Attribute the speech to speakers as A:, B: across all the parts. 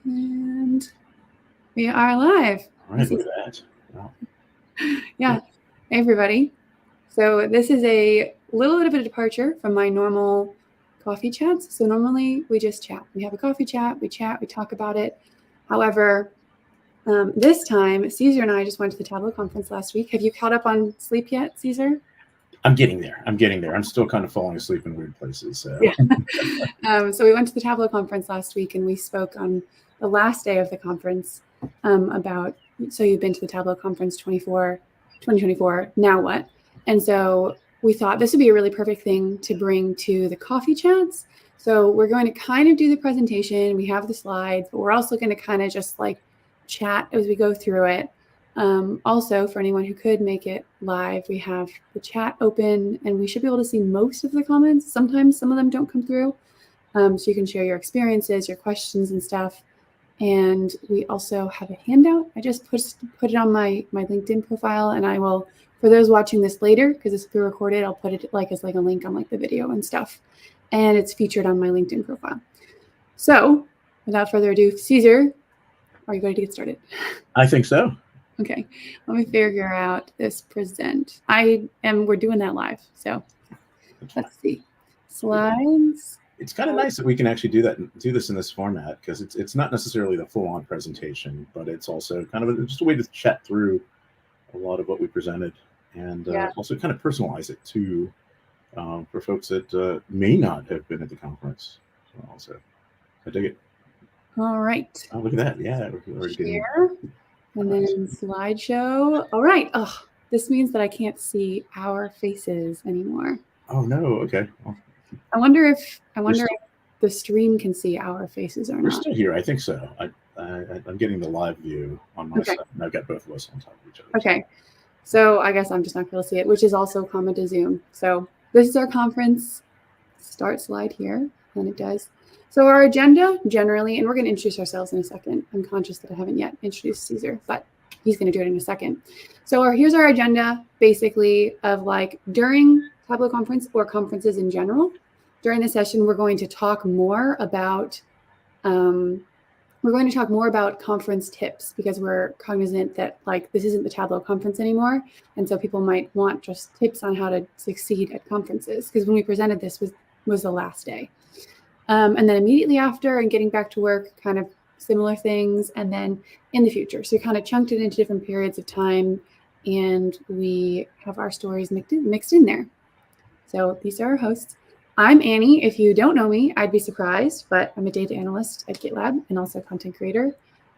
A: And we are live.
B: All right, look at that. Wow.
A: Yeah. Hey, everybody. So this is a little bit of a departure from my normal coffee chats. So normally we just chat. We have a coffee chat, we talk about it. However, this time, Caesar and I just went to the Tableau Conference last week. Have you caught up on sleep yet, Caesar?
B: I'm getting there. I'm still kind of falling asleep in weird places. So.
A: Yeah. So we went to the Tableau Conference last week, and we spoke on the last day of the conference about, so you've been to the Tableau Conference 2024, now what? And so we thought this would be a really perfect thing to bring to the coffee chats. So we're going to kind of do the presentation. We have the slides, but we're also going to kind of just like chat as we go through it. Also, for anyone who could make it live, we have the chat open, and we should be able to see most of the comments. Sometimes some of them don't come through. So you can share your experiences, your questions and stuff. And we also have a handout. I just put it on my LinkedIn profile, and I will, for those watching this later, because this will be recorded, I'll put it like as like a link on like the video and stuff. And it's featured on my LinkedIn profile. So without further ado, Caesar, are you ready to get started?
B: I think so.
A: Okay, let me figure out this present. We're doing that live. So let's see. Slides.
B: It's kind of nice that we can actually do this in this format, because it's not necessarily the full-on presentation, but it's also kind of just a way to chat through a lot of what we presented, and also kind of personalize it too for folks that may not have been at the conference. So I dig it.
A: All right.
B: Oh, look at that. Yeah.
A: Share. And then slideshow. All right. Oh, this means that I can't see our faces anymore.
B: Oh no. Okay. Well,
A: I wonder if the stream can see our faces or not.
B: We're still here. I think so. I'm getting the live view on my side, and I've got both of us on top of each other.
A: Okay. So I guess I'm just not going to see it, which is also common to Zoom. So this is our conference start slide here, and it does. So our agenda generally, and we're going to introduce ourselves in a second. I'm conscious that I haven't yet introduced Caesar, but he's going to do it in a second. So here's our agenda, basically, of like during Tableau Conference or conferences in general. During the session, we're going to talk more about conference tips, because we're cognizant that like this isn't the Tableau Conference anymore, and so people might want just tips on how to succeed at conferences. Because when we presented this was the last day. And then immediately after and getting back to work, kind of similar things, and then in the future. So we kind of chunked it into different periods of time, and we have our stories mixed in there. So these are our hosts. I'm Annie. If you don't know me, I'd be surprised, but I'm a data analyst at GitLab and also a content creator.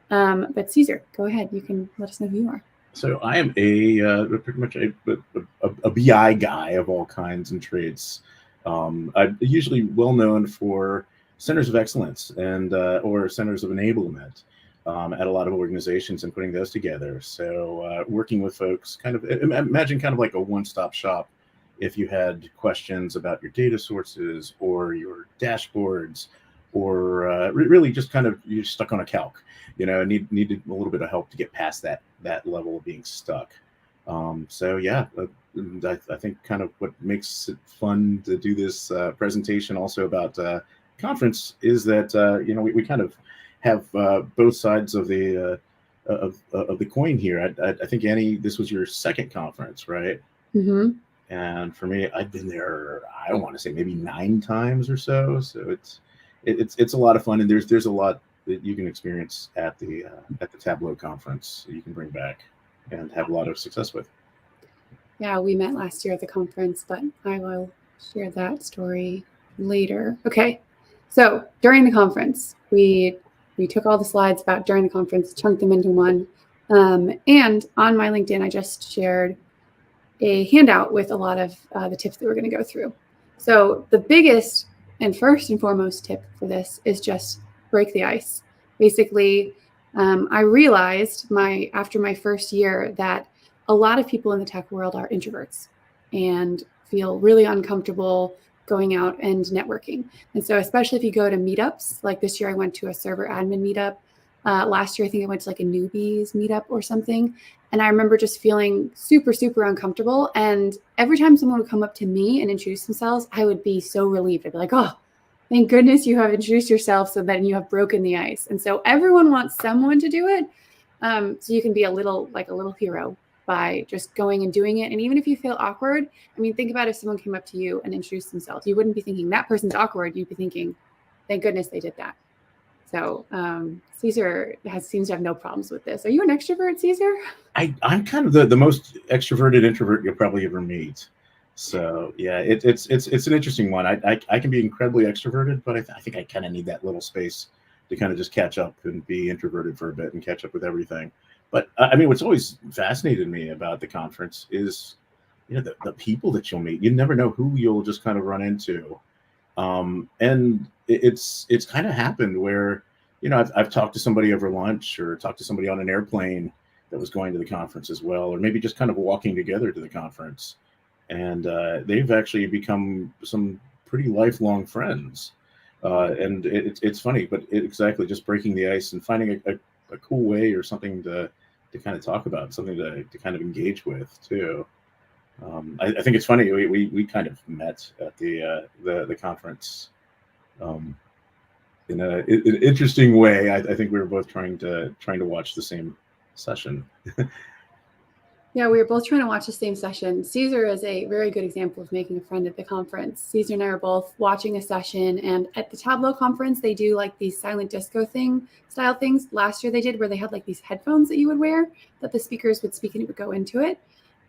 A: But Caesar, go ahead. You can let us know who you are.
B: So I am pretty much a BI guy of all kinds and trades. I'm usually well known for centers of excellence and or centers of enablement at a lot of organizations and putting those together. So working with folks, kind of imagine kind of like a one-stop shop. If you had questions about your data sources or your dashboards, or really just kind of you're stuck on a calc, needed a little bit of help to get past that level of being stuck. So yeah, I think kind of what makes it fun to do this presentation also about conference is that we kind of have both sides of the coin here. I think, Annie, this was your second conference, right?
A: Mm-hmm.
B: And for me, I've been there, I don't want to say maybe 9 times or so. So it's a lot of fun, and there's a lot that you can experience at the Tableau Conference you can bring back and have a lot of success with.
A: Yeah, we met last year at the conference, but I will share that story later. Okay, so during the conference, we took all the slides about during the conference, chunked them into one, and on my LinkedIn, I just shared a handout with a lot of the tips that we're going to go through. So the biggest and first and foremost tip for this is just break the ice. Basically, I realized after my first year that a lot of people in the tech world are introverts and feel really uncomfortable going out and networking. And so especially if you go to meetups, like this year I went to a server admin meetup. Last year, I think I went to like a newbies meetup or something. And I remember just feeling super, super uncomfortable. And every time someone would come up to me and introduce themselves, I would be so relieved. I'd be like, oh, Thank goodness you have introduced yourself, so then you have broken the ice. And so everyone wants someone to do it. So you can be a little hero by just going and doing it. And even if you feel awkward, I mean, think about if someone came up to you and introduced themselves. You wouldn't be thinking that person's awkward. You'd be thinking, thank goodness they did that. So Caesar seems to have no problems with this. Are you an extrovert, Caesar?
B: I'm kind of the most extroverted introvert you'll probably ever meet. So yeah, it's an interesting one. I can be incredibly extroverted, but I think I kind of need that little space to kind of just catch up and be introverted for a bit and catch up with everything. But I mean, what's always fascinated me about the conference is, the people that you'll meet. You never know who you'll just kind of run into. And it's kind of happened where, I've talked to somebody over lunch or talked to somebody on an airplane that was going to the conference as well, or maybe just kind of walking together to the conference. And they've actually become some pretty lifelong friends. And it's funny, but exactly just breaking the ice and finding a cool way or something to kind of talk about, something to kind of engage with too. I think it's funny. We kind of met at the conference in an interesting way. I think we were both trying to watch the same session.
A: Yeah, we were both trying to watch the same session. Caesar is a very good example of making a friend at the conference. Caesar and I are both watching a session, and at the Tableau conference, they do like these silent disco style things. Last year they did where they had like these headphones that you would wear that the speakers would speak and it would go into it.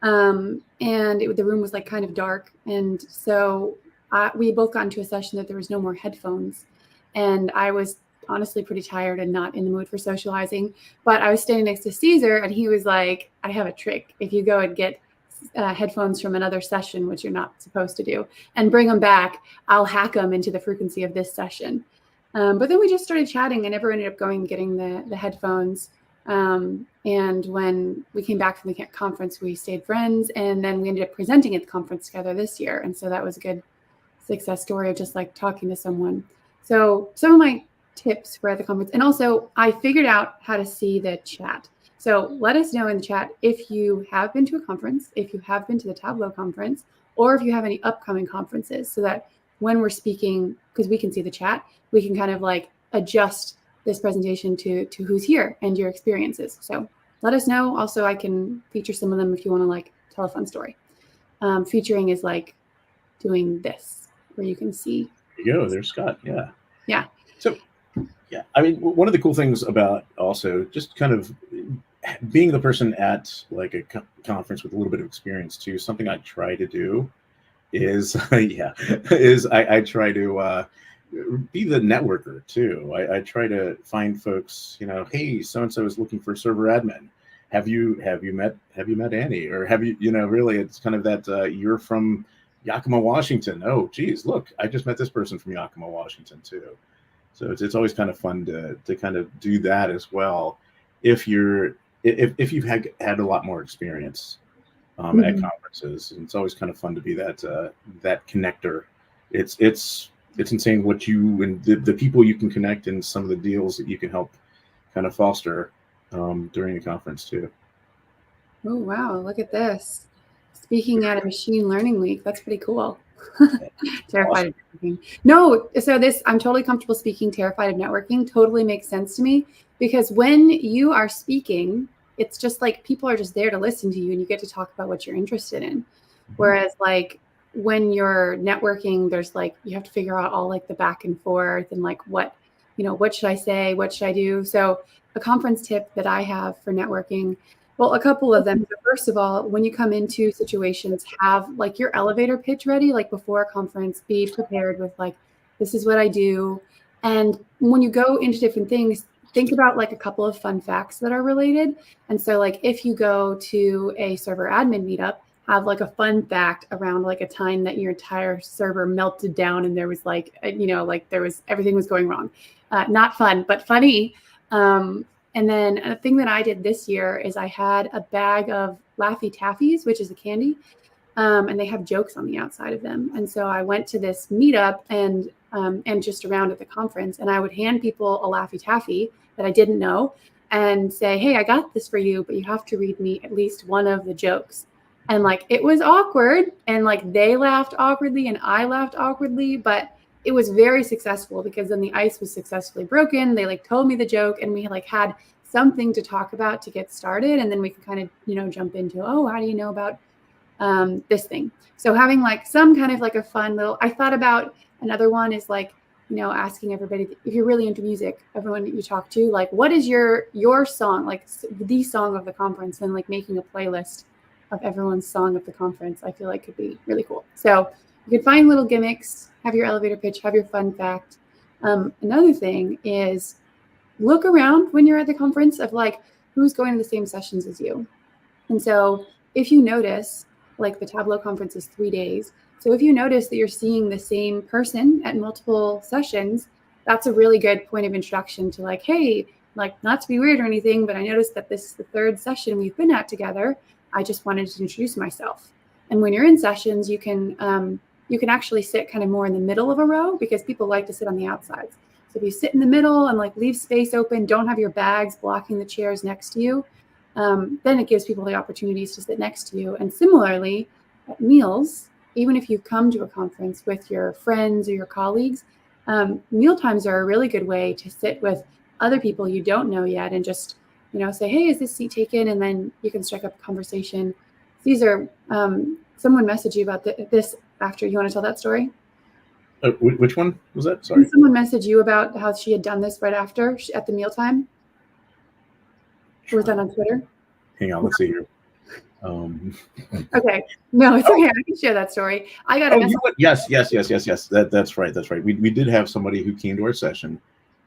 A: And the room was like kind of dark. And so we both got into a session that there was no more headphones. And I was honestly pretty tired and not in the mood for socializing. But I was standing next to Caesar and he was like, I have a trick. If you go and get headphones from another session, which you're not supposed to do, and bring them back, I'll hack them into the frequency of this session. But then we just started chatting. I never ended up going and getting the headphones. And when we came back from the conference, we stayed friends. And then we ended up presenting at the conference together this year. And so that was a good success story of just like talking to someone. So some of my tips for the conference. And also I figured out how to see the chat. So let us know in the chat if you have been to a conference, if you have been to the Tableau conference, or if you have any upcoming conferences, so that when we're speaking, because we can see the chat, we can kind of like adjust this presentation to who's here and your experiences. So let us know. Also, I can feature some of them if you want to like tell a fun story. Featuring is like doing this, where you can see.
B: There you go. There's Scott. Yeah.
A: Yeah.
B: So, yeah, I mean, one of the cool things about also just kind of being the person at like a conference with a little bit of experience too, something I try to do is, I try to be the networker too. I try to find folks, hey, so-and-so is looking for server admin. Have you met Annie? Or have you, really, it's kind of that you're from Yakima, Washington. Oh, geez, look, I just met this person from Yakima, Washington too. So it's always kind of fun to kind of do that as well. If you've had a lot more experience at conferences, and it's always kind of fun to be that connector. It's insane what you and the people you can connect and some of the deals that you can help kind of foster during the conference too.
A: Oh, wow. Look at this. Speaking at a machine learning week. That's pretty cool. Terrified of networking. No, so I'm totally comfortable speaking. Terrified of networking totally makes sense to me, because when you are speaking, it's just like people are just there to listen to you and you get to talk about what you're interested in. Whereas like when you're networking, there's like, you have to figure out all like the back and forth and like what should I say? What should I do? So a conference tip that I have for networking, well, a couple of them. So first of all, when you come into situations, have like your elevator pitch ready, like before a conference, be prepared with like, this is what I do. And when you go into different things, think about like a couple of fun facts that are related. And so like if you go to a server admin meetup, have like a fun fact around like a time that your entire server melted down and there was like, everything was going wrong. Not fun, but funny. And then a thing that I did this year is I had a bag of Laffy Taffies, which is a candy, and they have jokes on the outside of them. And so I went to this meetup and just around at the conference, and I would hand people a Laffy Taffy that I didn't know and say, hey, I got this for you, but you have to read me at least one of the jokes. And like, it was awkward, and like they laughed awkwardly and I laughed awkwardly, but it was very successful because then the ice was successfully broken. They like told me the joke and we like had something to talk about to get started. And then we could kind of, you know, jump into, oh, how do you know about this thing? So having like some kind of like a fun little, I thought about another one is like, you know, asking everybody, if you're really into music, everyone that you talk to, like, what is your song, like the song of the conference, and like making a playlist of everyone's song of the conference, I feel like could be really cool. So you could find little gimmicks, have your elevator pitch, have your fun fact. Another thing is look around when you're at the conference of like, who's going to the same sessions as you. And so if you notice, like the Tableau conference is 3 days. So if you notice that you're seeing the same person at multiple sessions, that's a really good point of introduction to like, hey, like not to be weird or anything, but I noticed that this is the 3rd session we've been at together. I just wanted to introduce myself. And when you're in sessions, you can actually sit kind of more in the middle of a row because people like to sit on the outsides. So if you sit in the middle and like leave space open, don't have your bags blocking the chairs next to you, then it gives people the opportunities to sit next to you. And similarly, at meals, even if you come to a conference with your friends or your colleagues, meal times are a really good way to sit with other people you don't know yet and just, you know, say, hey, is this seat taken? And then you can strike up a conversation. These are, someone messaged you about this after. You want to tell that story?
B: Which one was that? Sorry.
A: Did someone message you about how she had done this right after at the mealtime? Was that on Twitter?
B: Hang on, let's see here.
A: Okay, no, it's okay. I can share that story. I got a message.
B: Yes. That's right. That's right. We did have somebody who came to our session,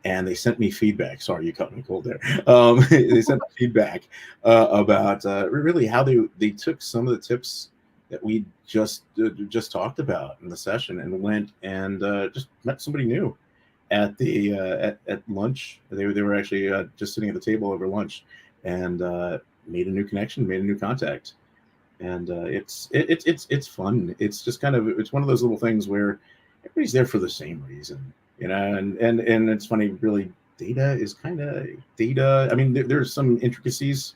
B: and they sent me feedback. Sorry, you caught me cold there. They sent me feedback about really how they took some of the tips that we just talked about in the session and went and just met somebody new at the at lunch. They were actually just sitting at the table over lunch and made a new connection, made a new contact. And it's fun. It's just kind of, it's one of those little things where everybody's there for the same reason, you know. And it's funny, really. Data is kind of data. I mean, there's some intricacies,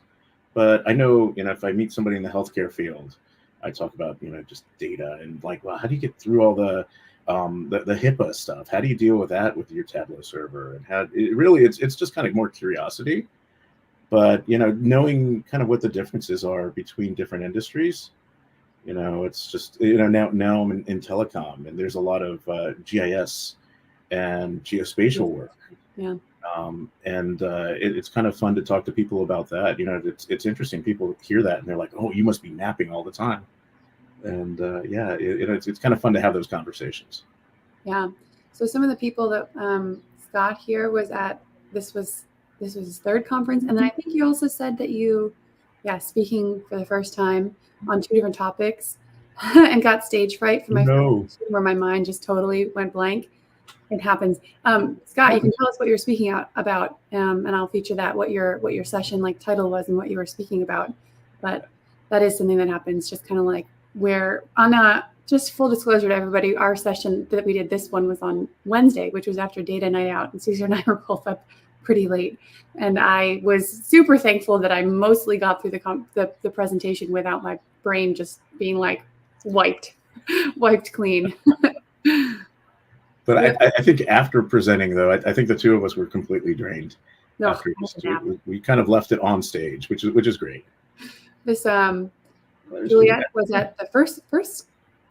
B: but I know, you know, if I meet somebody in the healthcare field, I talk about, you know, just data and like, well, how do you get through all the HIPAA stuff? How do you deal with that with your Tableau server? And how it really, it's just kind of more curiosity. But, you know, knowing kind of what the differences are between different industries, you know, it's just, you know, now I'm in telecom, and there's a lot of GIS and geospatial work.
A: Yeah.
B: It's kind of fun to talk to people about that. You know, it's interesting. People hear that and they're like, oh, you must be mapping all the time. And yeah, it's kind of fun to have those conversations.
A: Yeah. So some of the people that Scott here was at, this was his 3rd conference. And then I think you also said that you, speaking for the first time on 2 different topics and got stage fright for my first, where my mind just totally went blank. It happens. Scott, you can tell us what you're speaking about, and I'll feature that, what your session like title was and what you were speaking about. But that is something that happens, just kind of like where just full disclosure to everybody, our session that we did, this one was on Wednesday, which was after data night out, and Caesar and I were both up pretty late. And I was super thankful that I mostly got through the presentation without my brain just being like wiped clean.
B: But yeah. I think after presenting, though, I think the 2 of us were completely drained.
A: No,
B: after we kind of left it on stage, which is great.
A: This Juliet was at the first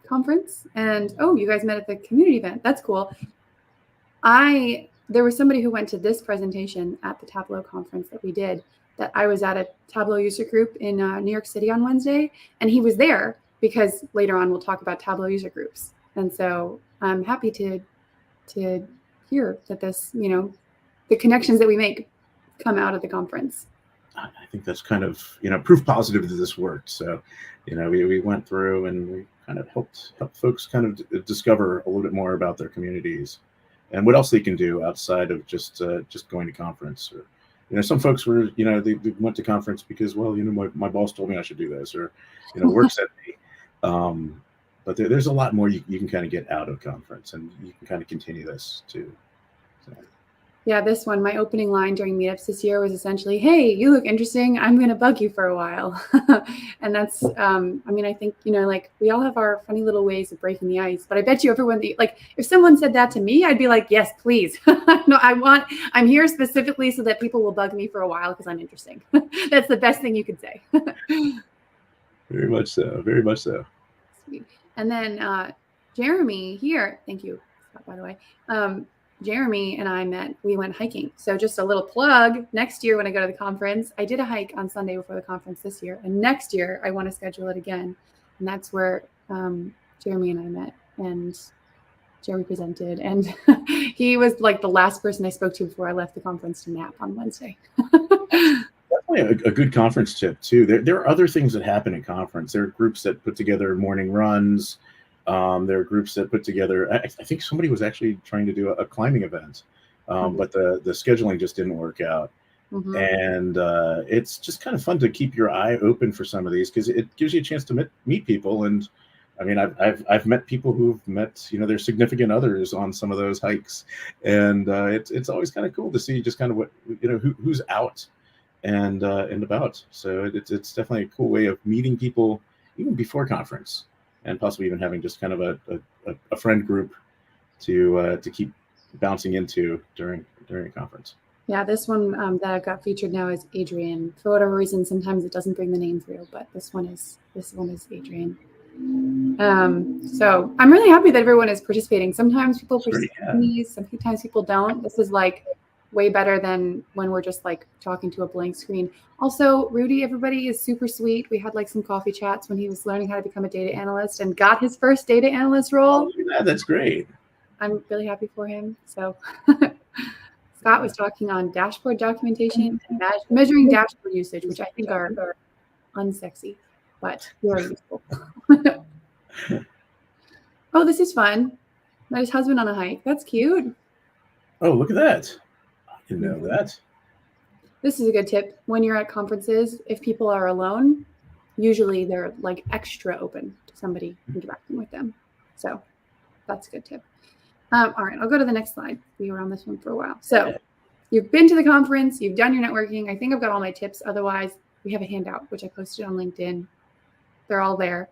A: conference, and you guys met at the community event. That's cool. There was somebody who went to this presentation at the Tableau conference that we did, that I was at a Tableau user group in New York City on Wednesday, and he was there because later on we'll talk about Tableau user groups. And so I'm happy to hear that this, you know, the connections that we make come out of the conference.
B: I think that's kind of, you know, proof positive that this worked. So, you know, we went through and we kind of helped folks kind of discover a little bit more about their communities and what else they can do outside of just going to conference. Or, you know, some folks were, you know, they went to conference because, well, you know, my boss told me I should do this, or, you know, work set me. But there's a lot more you can kind of get out of conference, and you can kind of continue this too. So.
A: Yeah, this one, my opening line during meetups this year was essentially, "Hey, you look interesting. I'm going to bug you for a while." And that's, I mean, I think, like we all have our funny little ways of breaking the ice, but I bet you everyone, like if someone said that to me, I'd be like, yes, please. No, I'm here specifically so that people will bug me for a while because I'm interesting. That's the best thing you could say.
B: Very much so. Very much so.
A: Sweet. And then Jeremy here, thank you, Scott, by the way. Jeremy and I we went hiking. So just a little plug, next year when I go to the conference, I did a hike on Sunday before the conference this year. And next year I want to schedule it again. And that's where Jeremy and I met, and Jeremy presented. And he was like the last person I spoke to before I left the conference to nap on Wednesday.
B: Definitely a good conference tip too. There are other things that happen at conference. There are groups that put together morning runs. There are groups that put together. I think somebody was actually trying to do a climbing event, but the scheduling just didn't work out.
A: Mm-hmm.
B: And it's just kind of fun to keep your eye open for some of these because it gives you a chance to meet people. And I mean, I've met people who've met their significant others on some of those hikes, and it's always kind of cool to see just kind of what who's out and about. So it's definitely a cool way of meeting people even before conference, and possibly even having just kind of a friend group to keep bouncing into during a conference.
A: Yeah, this one that got featured now is Adrian. For whatever reason, sometimes it doesn't bring the name through, but this one is Adrian. So I'm really happy that everyone is participating. Sometimes people participate in these, sometimes people don't. This is like way better than when we're just like talking to a blank screen. Also, Rudy, everybody is super sweet. We had like some coffee chats when he was learning how to become a data analyst and got his first data analyst role.
B: Yeah, that's great.
A: I'm really happy for him. So Scott was talking on dashboard documentation and measuring dashboard usage, which I think are unsexy, but very useful. Oh, this is fun. Met his husband on a hike. That's cute.
B: Oh, look at that. I didn't know that.
A: This is a good tip. When you're at conferences, if people are alone, usually they're like extra open to somebody interacting with them. So that's a good tip. All right, I'll go to the next slide. We were on this one for a while. So you've been to the conference, you've done your networking. I think I've got all my tips. Otherwise, we have a handout, which I posted on LinkedIn. They're all there.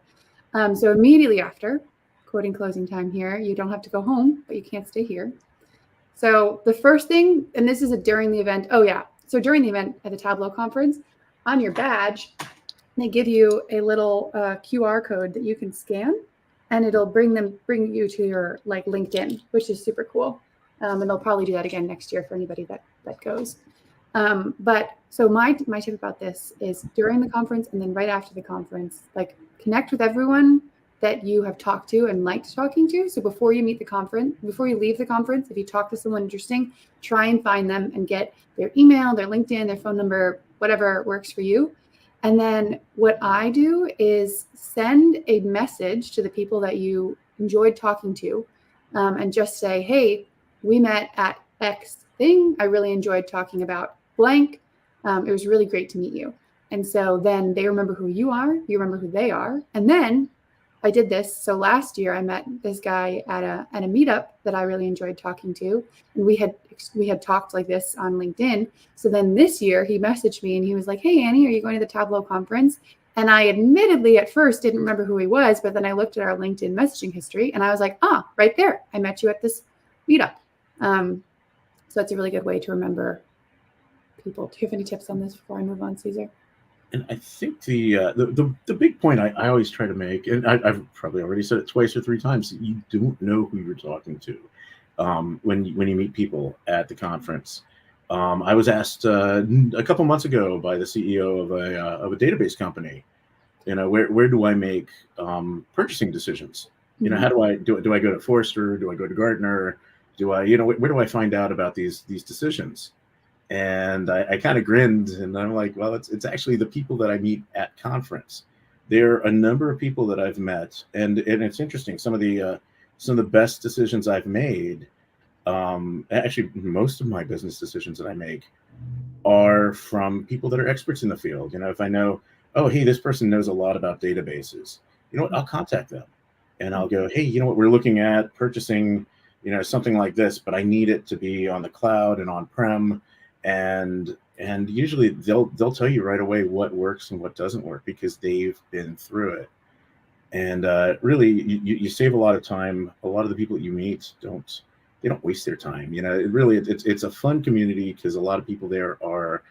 A: So immediately after, quoting closing time here, you don't have to go home, but you can't stay here. So the first thing, and this is during the event. Oh yeah. So during the event at the Tableau conference, on your badge, they give you a little QR code that you can scan, and it'll bring you to your like LinkedIn, which is super cool. And they'll probably do that again next year for anybody that goes. But so my tip about this is during the conference and then right after the conference, like connect with everyone that you have talked to and liked talking to. So before you leave the conference, if you talk to someone interesting, try and find them and get their email, their LinkedIn, their phone number, whatever works for you. And then what I do is send a message to the people that you enjoyed talking to, and just say, hey, we met at X thing. I really enjoyed talking about blank. It was really great to meet you. And so then they remember who you are, you remember who they are. And then I did this. So last year I met this guy at a meetup that I really enjoyed talking to. And we had talked like this on LinkedIn. So then this year he messaged me and he was like, hey, Annie, are you going to the Tableau conference? And I admittedly at first didn't remember who he was, but then I looked at our LinkedIn messaging history and I was like, right there. I met you at this meetup. So that's a really good way to remember people. Do you have any tips on this before I move on, Caesar?
B: And I think the big point I always try to make, and I've probably already said it twice or three times, you don't know who you're talking to when you meet people at the conference. I was asked a couple months ago by the CEO of a database company, where do I make purchasing decisions? How do I go to Forrester? Do I go to Gartner? Where do I find out about these decisions? And I kind of grinned and I'm like, well, it's actually the people that I meet at conference. There are a number of people that I've met, and it's interesting. Some of the best decisions I've made, actually most of my business decisions that I make are from people that are experts in the field. If I know, oh, hey, this person knows a lot about databases, I'll contact them and I'll go, hey, we're looking at purchasing something like this, but I need it to be on the cloud and on-prem, and usually they'll tell you right away what works and what doesn't work because they've been through it. And really, you save a lot of time. A lot of the people that you meet don't waste their time. It's a fun community because a lot of people there are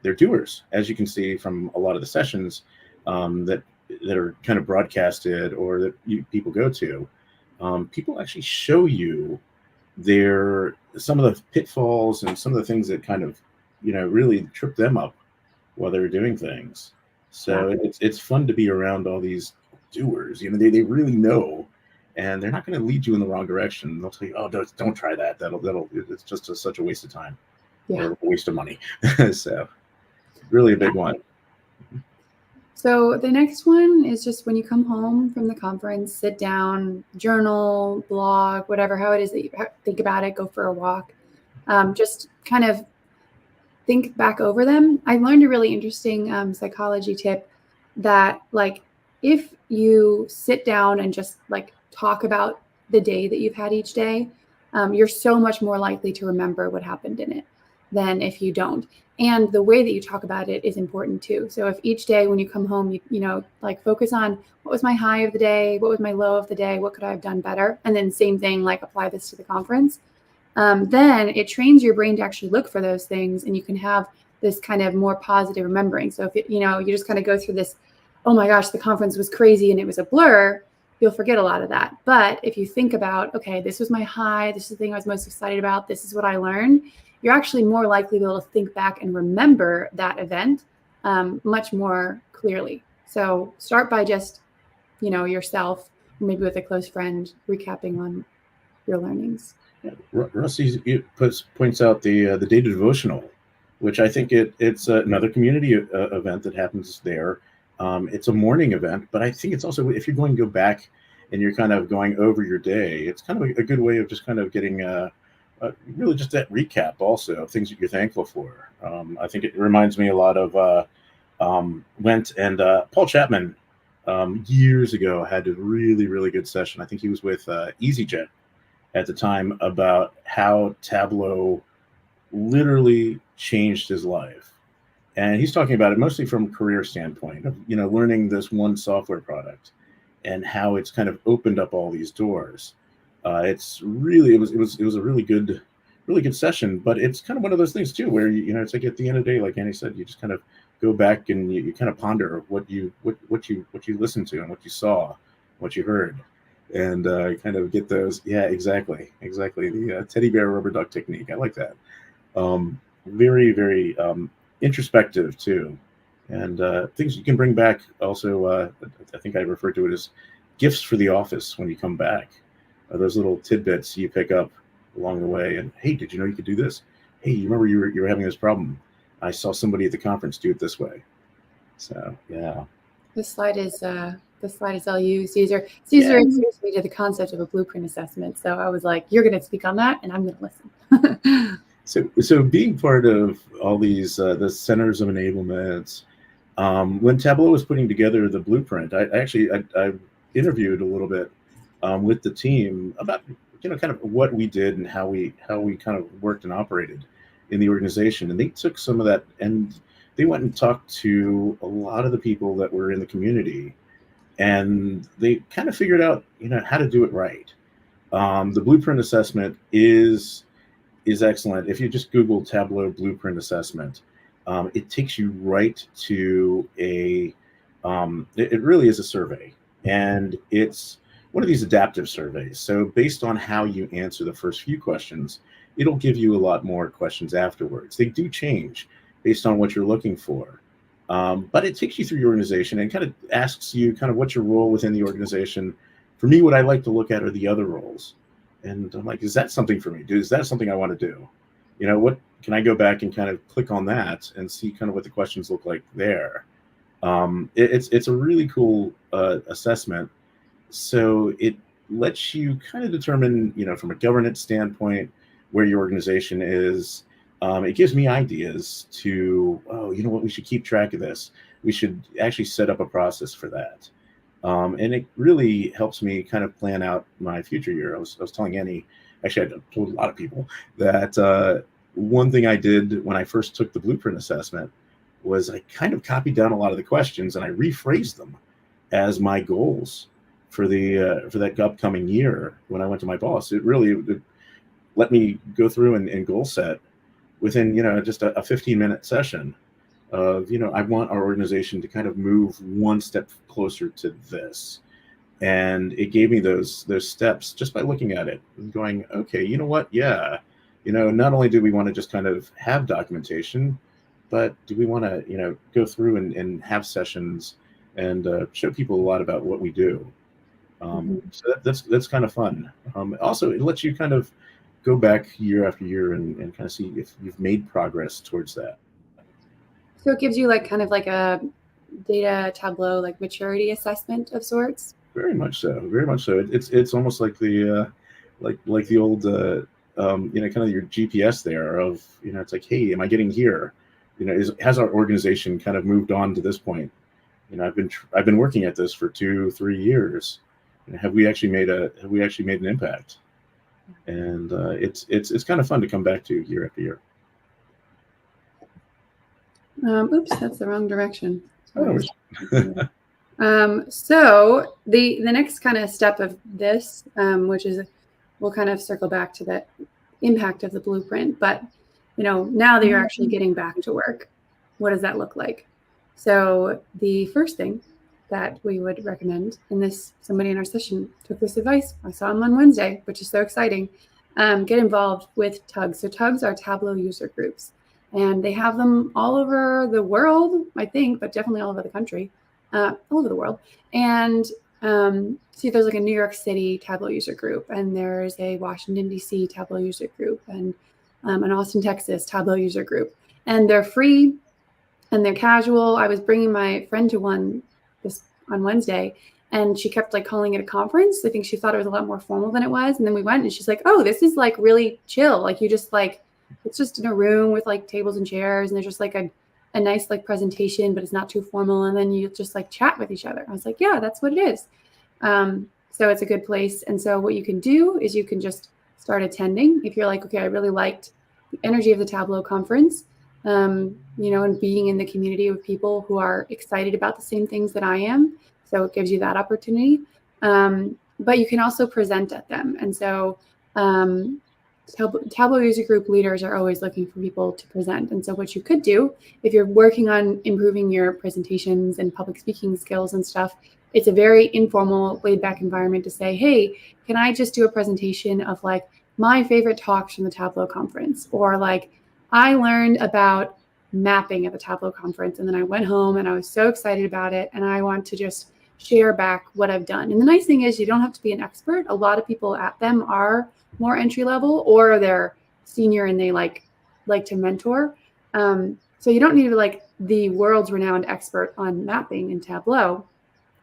B: they're doers, as you can see from a lot of the sessions that are kind of broadcasted or that people go to. People actually show you some of the pitfalls and some of the things that kind of really trip them up while they're doing things. So it's fun to be around all these doers. They really know, and they're not going to lead you in the wrong direction. They'll tell you, "Oh, don't try that. It's just such a waste of time or a waste of money." So really a big one.
A: So the next one is just when you come home from the conference, sit down, journal, blog, whatever, how it is that you think about it, go for a walk. Just kind of think back over them. I learned a really interesting psychology tip that if you sit down and just talk about the day that you've had each day, you're so much more likely to remember what happened in it than if you don't. And the way that you talk about it is important too. So if each day when you come home, you focus on what was my high of the day, what was my low of the day, what could I have done better? And then same thing, apply this to the conference. Then it trains your brain to actually look for those things, and you can have this kind of more positive remembering. So if you just kind of go through this, oh my gosh, the conference was crazy and it was a blur, you'll forget a lot of that. But if you think about, okay, this was my high, this is the thing I was most excited about, this is what I learned, you're actually more likely to be able to think back and remember that event much more clearly. So start by just, yourself, maybe with a close friend, recapping on your learnings.
B: Rusty points out the data devotional, which I think it's another community event that happens there. It's a morning event, but I think it's also, if you're going to go back and you're kind of going over your day, it's kind of a good way of just kind of getting really just that recap also of things that you're thankful for. I think it reminds me a lot of Went and Paul Chapman years ago had a really, really good session. I think he was with EasyJet at the time about how Tableau literally changed his life. And he's talking about it mostly from a career standpoint of, learning this one software product and how it's kind of opened up all these doors. It was a really good session, but it's kind of one of those things too, where it's like at the end of the day, like Annie said, you just kind of go back and you kind of ponder what you listened to and what you saw, what you heard, and kind of get those. Yeah, exactly. The teddy bear rubber duck technique. I like that. Very, very introspective too, and things you can bring back. Also, I think I refer to it as gifts for the office when you come back. Those little tidbits you pick up along the way, and hey, did you know you could do this? Hey, you remember you were having this problem? I saw somebody at the conference do it this way. So yeah.
A: This slide is I'll use Caesar. Caesar introduced me to the concept of a blueprint assessment. So I was like, you're going to speak on that, and I'm going to listen.
B: So being part of all these the centers of enablement, when Tableau was putting together the blueprint, I interviewed a little bit with the team about kind of what we did and how we kind of worked and operated in the organization, and they took some of that and they went and talked to a lot of the people that were in the community, and they kind of figured out how to do it right. The blueprint assessment is excellent. If you just Google Tableau blueprint assessment, it takes you right to it really is a survey, and it's one of these adaptive surveys. So based on how you answer the first few questions, it'll give you a lot more questions afterwards. They do change based on what you're looking for. But it takes you through your organization and kind of asks you kind of what's your role within the organization. For me, what I like to look at are the other roles. And I'm like, is that something for me? Is that something I want to do? What can I go back and kind of click on that and see kind of what the questions look like there? It's a really cool assessment. So it lets you kind of determine, from a governance standpoint, where your organization is. It gives me ideas to, you know what, we should keep track of this. We should actually set up a process for that. And it really helps me kind of plan out my future year. I was telling Annie, actually I told a lot of people that one thing I did when I first took the blueprint assessment was I kind of copied down a lot of the questions and I rephrased them as my goals for that upcoming year. When I went to my boss, it let me go through and goal set within, just a 15-minute session of, I want our organization to kind of move one step closer to this. And it gave me those steps just by looking at it and going, okay, you know what? Yeah. Not only do we want to just kind of have documentation, but do we want to, go through and have sessions and show people a lot about what we do. So that's kind of fun. Also, it lets you kind of go back year after year and kind of see if you've made progress towards that.
A: So it gives you like kind of like a data Tableau, like maturity assessment of sorts.
B: Very much so. Very much so. It's almost like the like the old kind of your GPS there of, it's like, hey, am I getting here? Has our organization kind of moved on to this point? I've been working at this for 2-3 years. Have we actually made an impact? And it's kind of fun to come back to year after year.
A: Oops, that's the wrong direction.
B: Oh.
A: So the next kind of step of this, which is, we'll kind of circle back to the impact of the blueprint, but now that you're actually getting back to work, what does that look like? So the first thing that we would recommend, and somebody in our session took this advice. I saw him on Wednesday, which is so exciting. Get involved with TUGs. So TUGs are Tableau user groups, and they have them all over the world, I think, but definitely all over the country, all over the world. And see, there's like a New York City Tableau user group, and there's a Washington, D.C. Tableau user group, and an Austin, Texas Tableau user group. And they're free and they're casual. I was bringing my friend to one on Wednesday, and she kept like calling it a conference. I think she thought it was a lot more formal than it was. And then we went and she's like, oh, this is like really chill. Like you just like, it's just in a room with like tables and chairs, and there's just like a nice like presentation, but it's not too formal. And then you just like chat with each other. I was like, yeah, that's what it is. So it's a good place. And so what you can do is you can just start attending. If you're like, okay, I really liked the energy of the Tableau conference, and being in the community with people who are excited about the same things that I am. So it gives you that opportunity. But you can also present at them. And so Tableau user group leaders are always looking for people to present. And so what you could do, if you're working on improving your presentations and public speaking skills and stuff, it's a very informal, laid back environment to say, hey, can I just do a presentation of like my favorite talks from the Tableau conference? Or like, I learned about mapping at the Tableau conference, and then I went home and I was so excited about it, and I want to just share back what I've done. And the nice thing is you don't have to be an expert. A lot of people at them are more entry level, or they're senior and they like to mentor. So you don't need to be like the world's renowned expert on mapping in Tableau.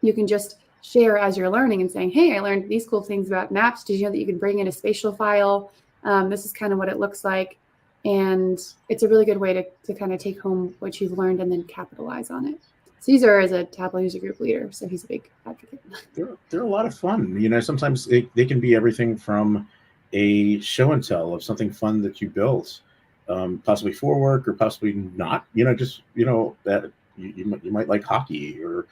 A: You can just share as you're learning and saying, hey, I learned these cool things about maps. Did you know that you can bring in a spatial file? This is kind of what it looks like. And it's a really good way to kind of take home what you've learned and then capitalize on it. Caesar is a Tableau user group leader, so he's a big advocate.
B: They're a lot of fun. Sometimes they can be everything from a show and tell of something fun that you built, possibly for work or possibly not. That you might like hockey or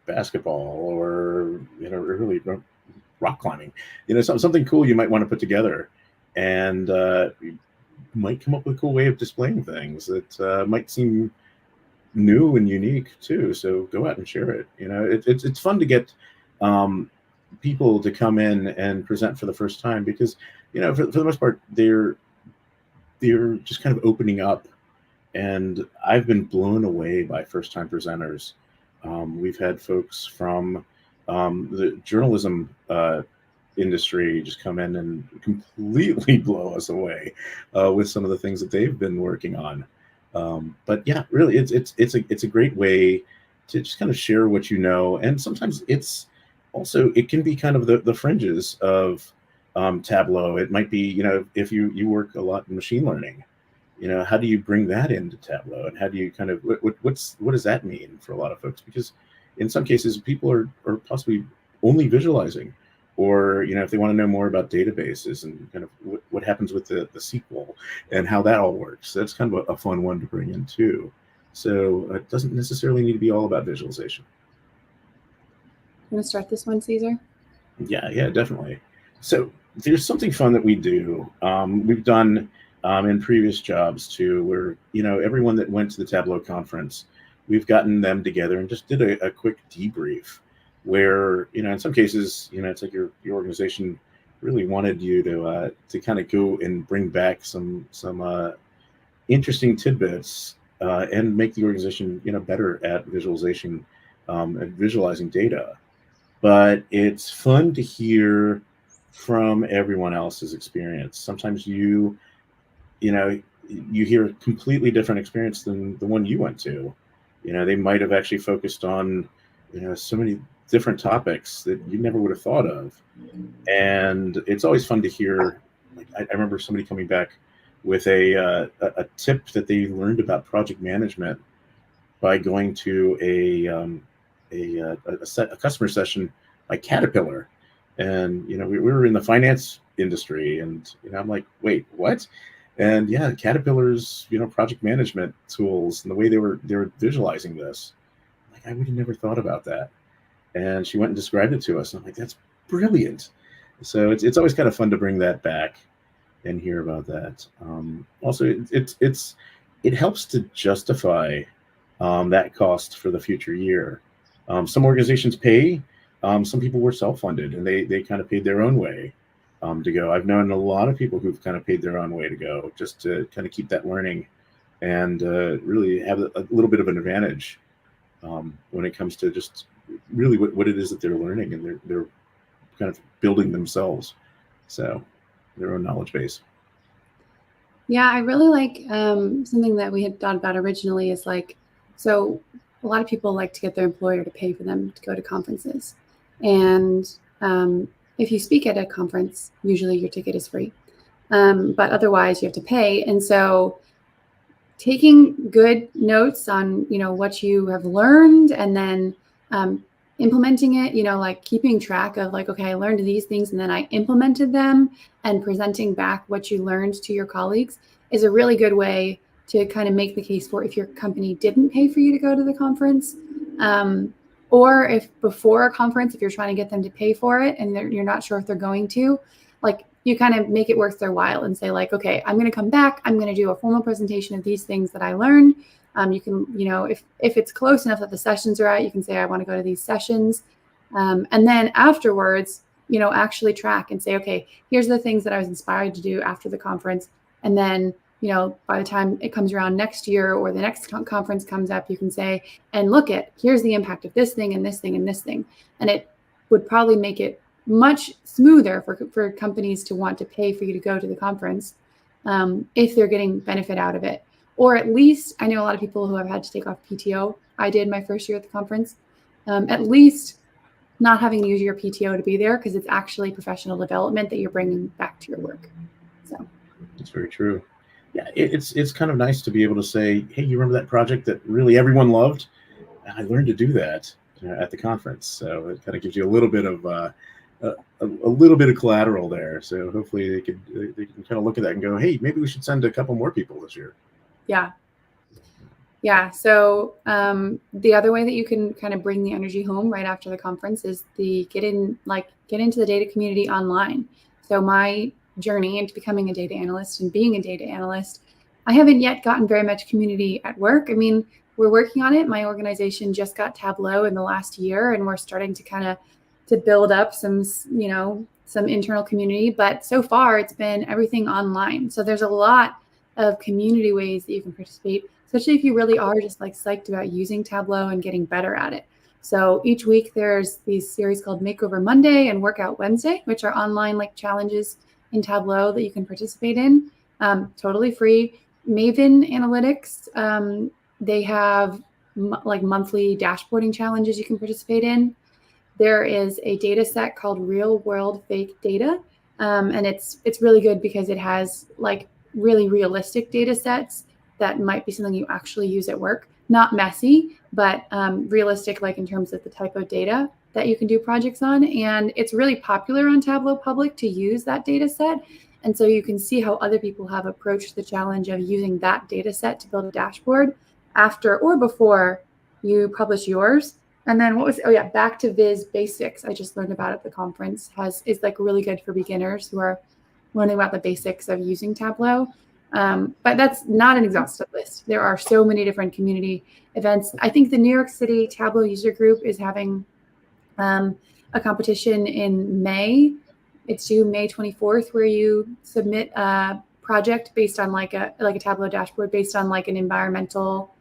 B: basketball or really rock climbing. Something cool you might want to put together, and you might come up with a cool way of displaying things that might seem new and unique too. So go out and share it. It's fun to get people to come in and present for the first time, because for the most part they're just kind of opening up, and I've been blown away by first time presenters. We've had folks from the journalism industry just come in and completely blow us away with some of the things that they've been working on. But yeah, really, it's a great way to just kind of share what you know. And sometimes it can be kind of the fringes of Tableau. It might be, if you work a lot in machine learning, how do you bring that into Tableau, and how do you kind of, what does that mean for a lot of folks? Because in some cases people are possibly only visualizing or if they want to know more about databases and kind of what happens with the SQL and how that all works. That's kind of a fun one to bring in too. So it doesn't necessarily need to be all about visualization.
A: You want to start this one, Caesar?
B: Yeah, definitely. So there's something fun that we do. We've done in previous jobs too, where everyone that went to the Tableau conference, we've gotten them together and just did a quick debrief, where in some cases it's like your organization really wanted you to kind of go and bring back some interesting tidbits and make the organization better at visualization and visualizing data. But it's fun to hear from everyone else's experience. Sometimes you hear a completely different experience than the one you went to. They might have actually focused on so many different topics that you never would have thought of. And it's always fun to hear. Like I remember somebody coming back with a tip that they learned about project management by going to a customer session by Caterpillar. And we were in the finance industry, and I'm like, wait, what? And yeah, Caterpillar's project management tools and the way they were visualizing this, like I would have never thought about that. And she went and described it to us. I'm like, that's brilliant. So it's always kind of fun to bring that back and hear about that. Also, it helps to justify that cost for the future year. Some organizations pay. Some people were self-funded, and they kind of paid their own way to go. I've known a lot of people who've kind of paid their own way to go, just to kind of keep that learning and really have a little bit of an advantage when it comes to just really what it is that they're learning, and they're kind of building themselves, so their own knowledge base.
A: Yeah, I really like something that we had thought about originally is like, so a lot of people like to get their employer to pay for them to go to conferences. And if you speak at a conference, usually your ticket is free. But otherwise you have to pay. And so taking good notes on, what you have learned, and then implementing it, like keeping track of like, okay, I learned these things and then I implemented them, and presenting back what you learned to your colleagues is a really good way to kind of make the case for if your company didn't pay for you to go to the conference. Or if before a conference, if you're trying to get them to pay for it and you're not sure if they're going to, like you kind of make it worth their while and say like, okay, I'm going to come back. I'm going to do a formal presentation of these things that I learned. You can, if it's close enough that the sessions are out, you can say, I want to go to these sessions. And then afterwards, actually track and say, okay, here's the things that I was inspired to do after the conference. And then, by the time it comes around next year or the next conference comes up, you can say, and look at, here's the impact of this thing and this thing and this thing. And it would probably make it much smoother for companies to want to pay for you to go to the conference if they're getting benefit out of it. Or at least, I know a lot of people who have had to take off PTO. I did my first year at the conference. At least not having to use your PTO to be there, because it's actually professional development that you're bringing back to your work. So
B: that's very true. Yeah, it's kind of nice to be able to say, hey, you remember that project that really everyone loved? I learned to do that at the conference. So it kind of gives you a little bit of a little bit of collateral there. So hopefully they can kind of look at that and go, hey, maybe we should send a couple more people this year.
A: Yeah. So the other way that you can kind of bring the energy home right after the conference is get into the data community online. So my journey into becoming a data analyst and being a data analyst, I haven't yet gotten very much community at work. I mean, we're working on it. My organization just got Tableau in the last year, and we're starting to build up some internal community. But so far, it's been everything online. So there's a lot of community ways that you can participate, especially if you really are just like psyched about using Tableau and getting better at it. So each week there's these series called Makeover Monday and Workout Wednesday, which are online like challenges in Tableau that you can participate in, totally free. Maven Analytics, they have like monthly dashboarding challenges you can participate in. There is a data set called Real World Fake Data, and it's really good because it has like really realistic data sets that might be something you actually use at work. Not messy, but realistic, like in terms of the type of data. that you can do projects on. And it's really popular on Tableau Public to use that data set. And so you can see how other people have approached the challenge of using that data set to build a dashboard after or before you publish yours. And then back to Viz Basics. I just learned about at the conference is like really good for beginners who are learning about the basics of using Tableau. But that's not an exhaustive list. There are so many different community events. I think the New York City Tableau user group is having a competition in May. It's due May 24th, where you submit a project based on like a Tableau dashboard based on like an environmental